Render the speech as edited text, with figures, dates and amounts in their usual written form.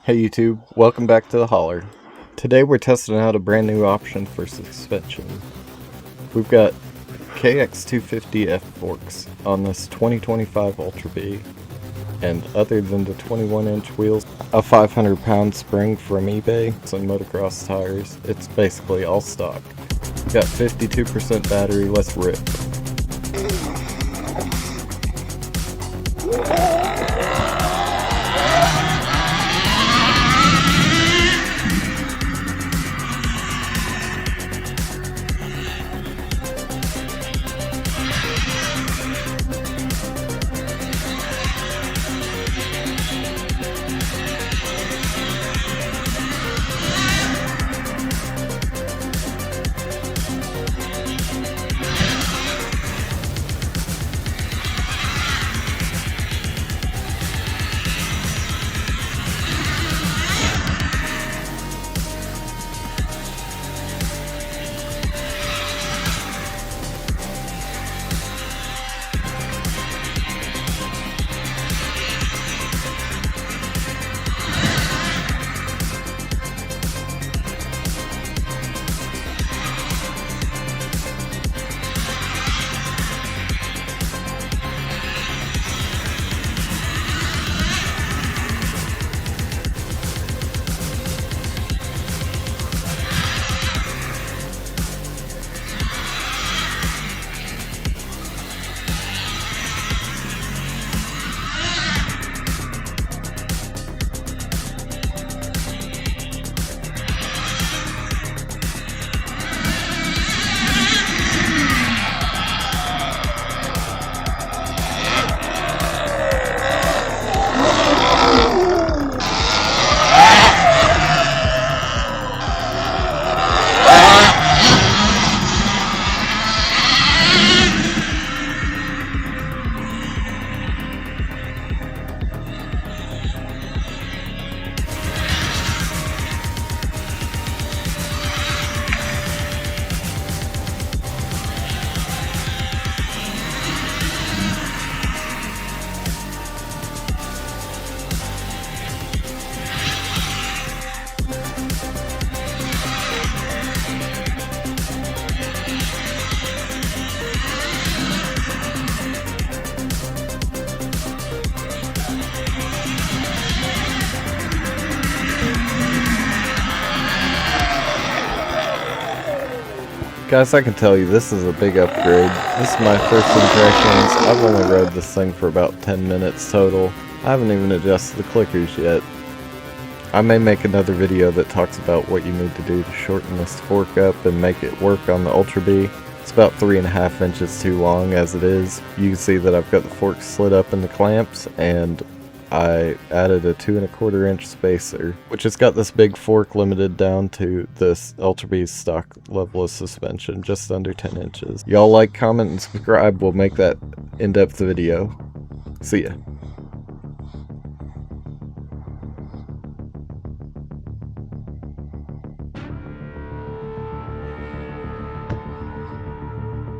Hey YouTube, welcome back to the hauler. Today we're testing out a brand new option for suspension. We've got KX250F forks on this 2025 Ultra B, and other than the 21-inch wheels, a 500-pound spring from eBay, some motocross tires, it's basically all stock. Got 52% battery, let's rip. Guys, I can tell you this is a big upgrade. This is my first impressions. I've only rode this thing for about 10 minutes total. I haven't even adjusted the clickers yet. I may make another video that talks about what you need to do to shorten this fork up and make it work on the Ultra B. It's about 3.5 inches too long as it is. You can see that I've got the fork slid up in the clamps, and I added a 2¼ inch spacer, which has got this big fork limited down to this Ultra B's stock level of suspension, just under 10 inches. Y'all like, comment, and subscribe. We'll make that in-depth video. See ya.